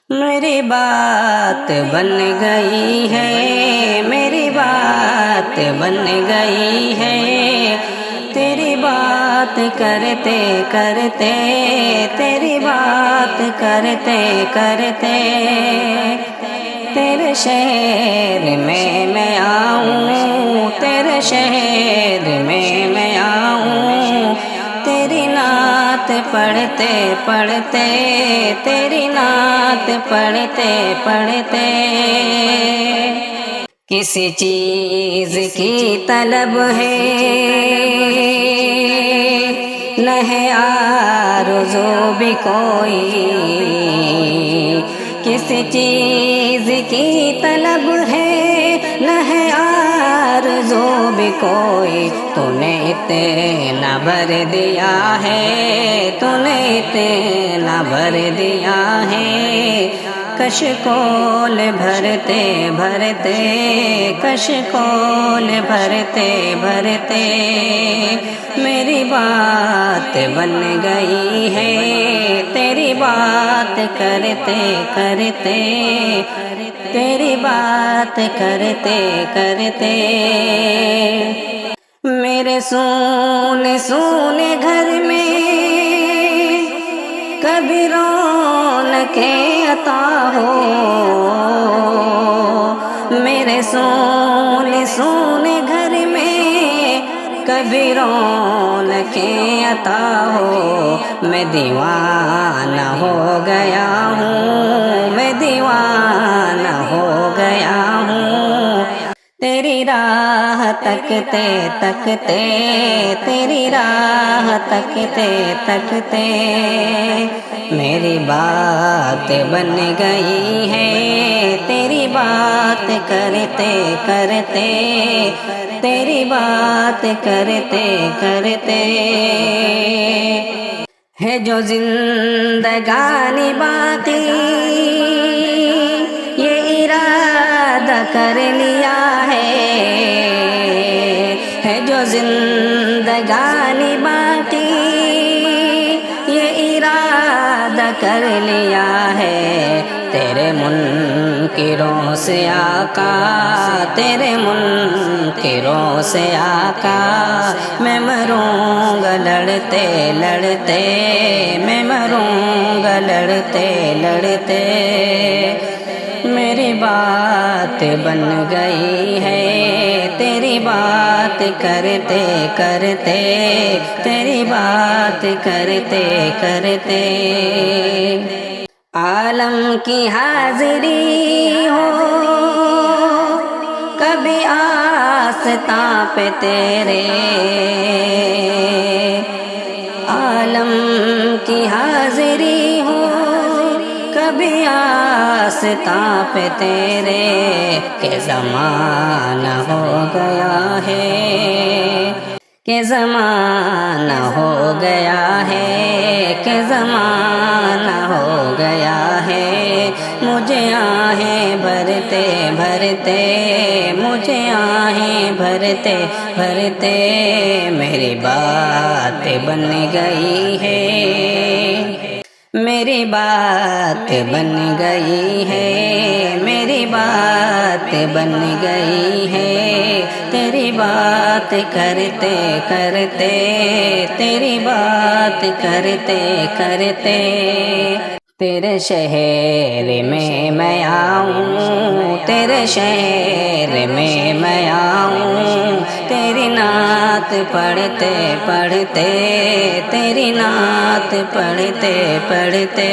میری بات بن گئی ہے، میری بات بن گئی ہے، تیری بات کرتے کرتے، تیری بات کرتے کرتے، تیرے شہر میں آؤں، تیرے شہر میں آؤں، تیری نعت پڑھتے پڑھتے، تیری نعت پڑھتے پڑھتے، کسی چیز کی طلب ہے نہ ہے آرزو بھی کوئی، کسی چیز کی طلب ہے نہ ہے آرزو بھی کوئی، تو نے اتنا بھر دیا ہے، تو نے اتنا بھر دیا ہے، کشکول بھرتے بھرتے، کشکول بھرتے بھرتے، میری بات بن گئی ہے، تیری بات کرتے کرتے، تیری بات کرتے کرتے، میرے سونے سونے گھر میں کبھی رونقیں عطا ہو، میرے سونے سونے گھر میں کبھی رونقیں عطا ہو، میں دیوانہ ہو گیا ہوں، میں دیوانہ ہو گیا ہوں، تیری راہ تکتے تکتے، تیری راہ تکتے تکتے، میری بات بن گئی ہے، تیری بات کرتے کرتے، تیری بات کرتے کرتے، ہے جو زندگانی باقی یہ ارادہ کر لیا ہے جو زندگانی باقی یہ ارادہ کر لیا ہے، تیرے منکروں سے آقا، تیرے منکروں سے آقا، میں مروں گا لڑتے لڑتے، میں مروں گا لڑتے لڑتے، میری بات بن گئی ہے، تیری بات کرتے کرتے، تیری بات کرتے کرتے، عالم کی حاضری ہو کبھی آستاں پہ تیرے، عالم کی حاضری ہو کبھی آستاں پہ تیرے، کہ زمانہ ہو گیا ہے، کہ زمانہ ہو گیا ہے، کہ زمانہ ہو گیا ہے، مجھے آہیں بھرتے بھرتے، مجھے آہیں بھرتے بھرتے، میری بات بن گئی ہے، میری بات بن گئی ہے، میری بات بن گئی ہے، تیری بات کرتے کرتے، تیری بات کرتے کرتے، تیرے شہر میں آؤں، تیرے شہر میں آؤں، تیری نعت پڑھتے پڑھتے، تیری نعت پڑھتے پڑھتے،